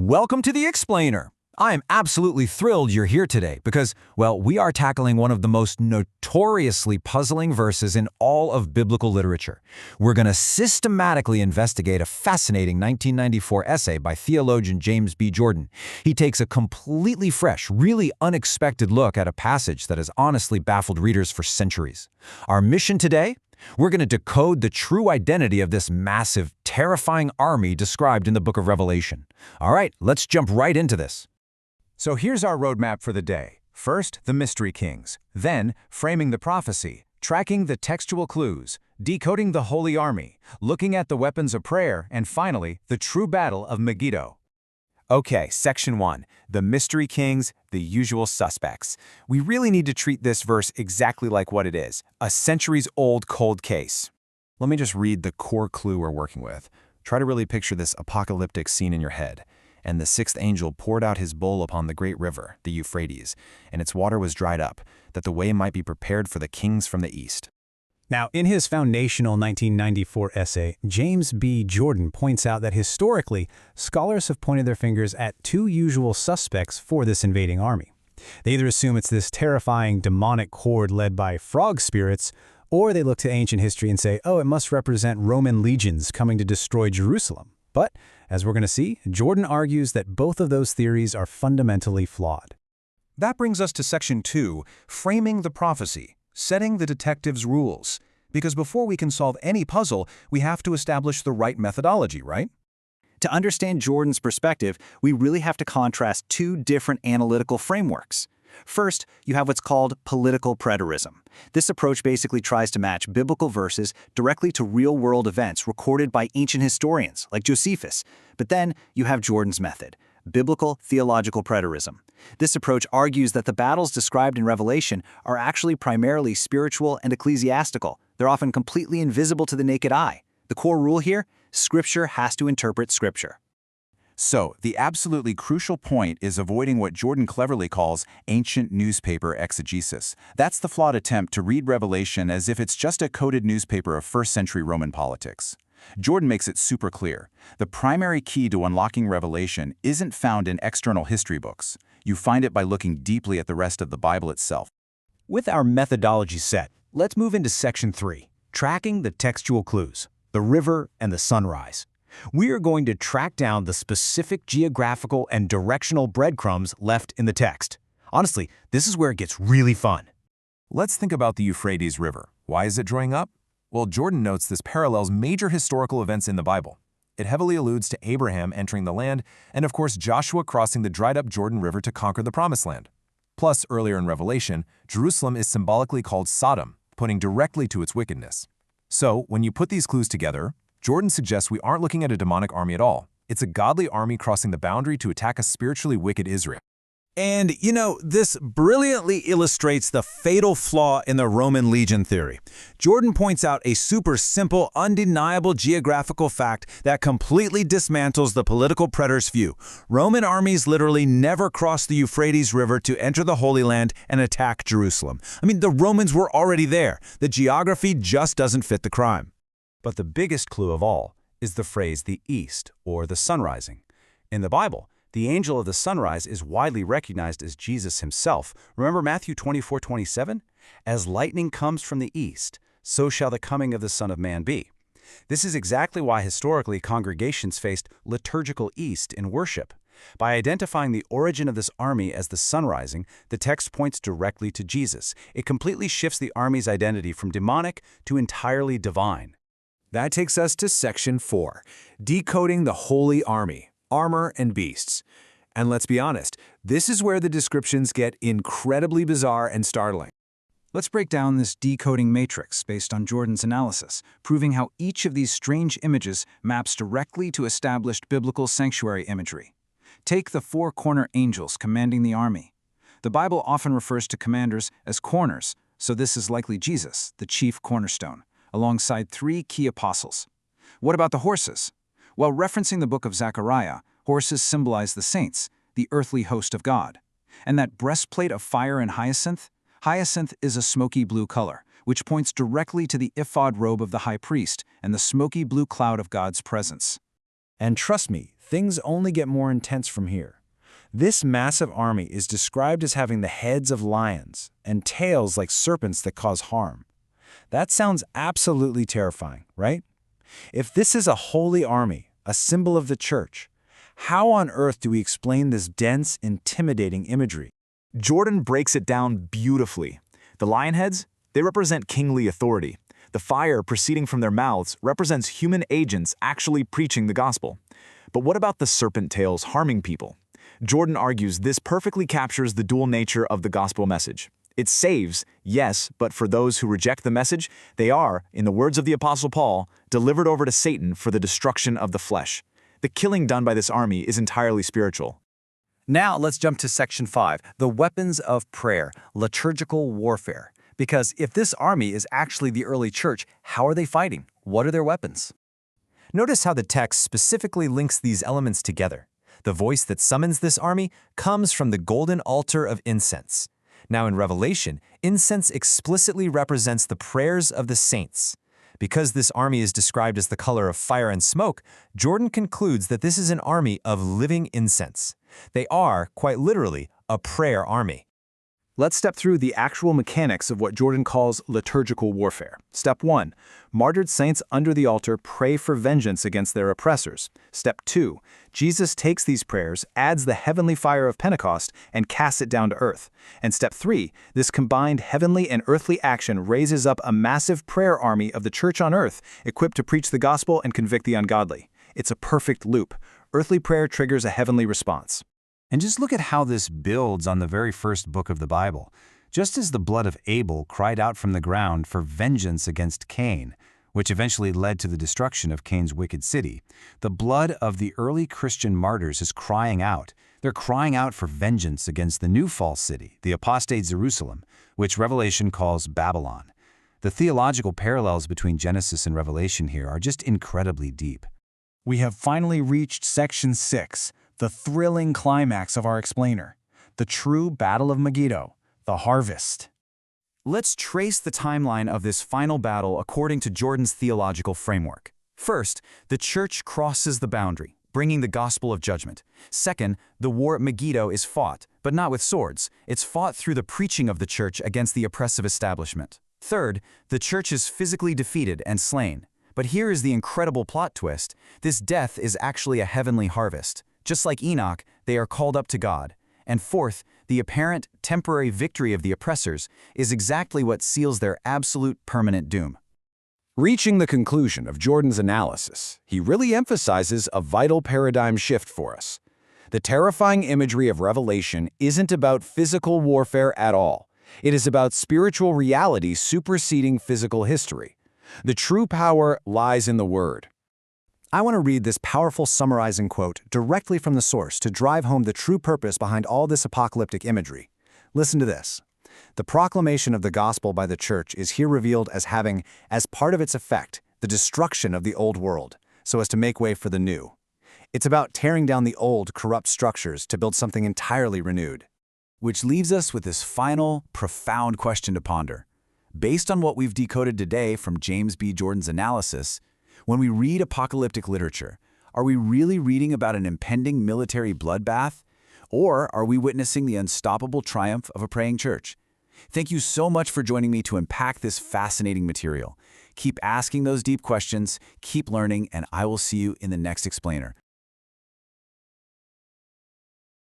Welcome to The Explainer. I am absolutely thrilled you're here today because, well, we are tackling one of the most notoriously puzzling verses in all of biblical literature. We're going to systematically investigate a fascinating 1994 essay by theologian James B. Jordan. He takes a completely fresh, really unexpected look at a passage that has honestly baffled readers for centuries. Our mission today? We're going to decode the true identity of this massive, terrifying army described in the book of Revelation. All right, let's jump right into this. So here's our roadmap for the day. First, the Mystery Kings. Then, framing the prophecy, tracking the textual clues, decoding the Holy Army, looking at the weapons of prayer, and finally, the true battle of Megiddo. Okay, Section 1. The Mystery Kings, the usual suspects. We really need to treat this verse exactly like what it is, a centuries-old cold case. Let me just read the core clue we're working with. Try to really picture this apocalyptic scene in your head. And the sixth angel poured out his bowl upon the great river, the Euphrates, and its water was dried up, that the way might be prepared for the kings from the east. Now, in his foundational 1994 essay, James B. Jordan points out that historically, scholars have pointed their fingers at two usual suspects for this invading army. They either assume it's this terrifying demonic horde led by frog spirits, or they look to ancient history and say, oh, it must represent Roman legions coming to destroy Jerusalem. But, as we're going to see, Jordan argues that both of those theories are fundamentally flawed. That brings us to Section 2, Framing the Prophecy, Setting the Detective's Rules. Because before we can solve any puzzle, we have to establish the right methodology, right? To understand Jordan's perspective, we really have to contrast two different analytical frameworks. First, you have what's called political preterism. This approach basically tries to match biblical verses directly to real-world events recorded by ancient historians, like Josephus. But then you have Jordan's method, biblical theological preterism. This approach argues that the battles described in Revelation are actually primarily spiritual and ecclesiastical. They're often completely invisible to the naked eye. The core rule here? Scripture has to interpret Scripture. So, the absolutely crucial point is avoiding what Jordan cleverly calls ancient newspaper exegesis. That's the flawed attempt to read Revelation as if it's just a coded newspaper of first-century Roman politics. Jordan makes it super clear. The primary key to unlocking Revelation isn't found in external history books. You find it by looking deeply at the rest of the Bible itself. With our methodology set, let's move into Section 3, Tracking the Textual Clues, the River and the Sunrise. We are going to track down the specific geographical and directional breadcrumbs left in the text. Honestly, this is where it gets really fun. Let's think about the Euphrates River. Why is it drying up? Well, Jordan notes this parallels major historical events in the Bible. It heavily alludes to Abraham entering the land, and of course Joshua crossing the dried-up Jordan River to conquer the Promised Land. Plus, earlier in Revelation, Jerusalem is symbolically called Sodom, pointing directly to its wickedness. So, when you put these clues together, Jordan suggests we aren't looking at a demonic army at all. It's a godly army crossing the boundary to attack a spiritually wicked Israel. And, this brilliantly illustrates the fatal flaw in the Roman legion theory. Jordan points out a super simple, undeniable geographical fact that completely dismantles the political preterist view. Roman armies literally never crossed the Euphrates River to enter the Holy Land and attack Jerusalem. I mean, the Romans were already there. The geography just doesn't fit the crime. But the biggest clue of all is the phrase the east, or the sunrising. In the Bible, the angel of the sunrise is widely recognized as Jesus himself. Remember Matthew 24:27? As lightning comes from the east, so shall the coming of the Son of Man be. This is exactly why historically congregations faced liturgical east in worship. By identifying the origin of this army as the sunrising, the text points directly to Jesus. It completely shifts the army's identity from demonic to entirely divine. That takes us to Section 4, Decoding the Holy Army, Armor and Beasts. And let's be honest, this is where the descriptions get incredibly bizarre and startling. Let's break down this decoding matrix based on Jordan's analysis, proving how each of these strange images maps directly to established biblical sanctuary imagery. Take the four corner angels commanding the army. The Bible often refers to commanders as corners, so this is likely Jesus, the chief cornerstone, alongside three key apostles. What about the horses? While referencing the book of Zechariah, horses symbolize the saints, the earthly host of God. And that breastplate of fire and hyacinth? Hyacinth is a smoky blue color, which points directly to the ephod robe of the high priest and the smoky blue cloud of God's presence. And trust me, things only get more intense from here. This massive army is described as having the heads of lions and tails like serpents that cause harm. That sounds absolutely terrifying, right? If this is a holy army, a symbol of the church, how on earth do we explain this dense, intimidating imagery? Jordan breaks it down beautifully. The lion heads, they represent kingly authority. The fire proceeding from their mouths represents human agents actually preaching the gospel. But what about the serpent tails harming people? Jordan argues this perfectly captures the dual nature of the gospel message. It saves, yes, but for those who reject the message, they are, in the words of the Apostle Paul, delivered over to Satan for the destruction of the flesh. The killing done by this army is entirely spiritual. Now let's jump to Section 5, the weapons of prayer, liturgical warfare. Because if this army is actually the early church, how are they fighting? What are their weapons? Notice how the text specifically links these elements together. The voice that summons this army comes from the golden altar of incense. Now in Revelation, incense explicitly represents the prayers of the saints. Because this army is described as the color of fire and smoke, Jordan concludes that this is an army of living incense. They are, quite literally, a prayer army. Let's step through the actual mechanics of what Jordan calls liturgical warfare. Step 1. Martyred saints under the altar pray for vengeance against their oppressors. Step 2. Jesus takes these prayers, adds the heavenly fire of Pentecost, and casts it down to earth. And Step 3. This combined heavenly and earthly action raises up a massive prayer army of the church on earth, equipped to preach the gospel and convict the ungodly. It's a perfect loop. Earthly prayer triggers a heavenly response. And just look at how this builds on the very first book of the Bible. Just as the blood of Abel cried out from the ground for vengeance against Cain, which eventually led to the destruction of Cain's wicked city, the blood of the early Christian martyrs is crying out. They're crying out for vengeance against the new false city, the apostate Jerusalem, which Revelation calls Babylon. The theological parallels between Genesis and Revelation here are just incredibly deep. We have finally reached Section 6, the thrilling climax of our explainer, the true Battle of Megiddo, the harvest. Let's trace the timeline of this final battle according to Jordan's theological framework. First, the church crosses the boundary, bringing the gospel of judgment. Second, the war at Megiddo is fought, but not with swords. It's fought through the preaching of the church against the oppressive establishment. Third, the church is physically defeated and slain. But here is the incredible plot twist. This death is actually a heavenly harvest. Just like Enoch, they are called up to God. And fourth, the apparent temporary victory of the oppressors is exactly what seals their absolute permanent doom. Reaching the conclusion of Jordan's analysis, he really emphasizes a vital paradigm shift for us. The terrifying imagery of Revelation isn't about physical warfare at all. It is about spiritual reality superseding physical history. The true power lies in the Word. I want to read this powerful summarizing quote directly from the source to drive home the true purpose behind all this apocalyptic imagery. Listen to this. The proclamation of the gospel by the church is here revealed as having, as part of its effect, the destruction of the old world, so as to make way for the new. It's about tearing down the old, corrupt structures to build something entirely renewed. Which leaves us with this final, profound question to ponder. Based on what we've decoded today from James B. Jordan's analysis, when we read apocalyptic literature, are we really reading about an impending military bloodbath? Or are we witnessing the unstoppable triumph of a praying church? Thank you so much for joining me to unpack this fascinating material. Keep asking those deep questions, keep learning, and I will see you in the next explainer.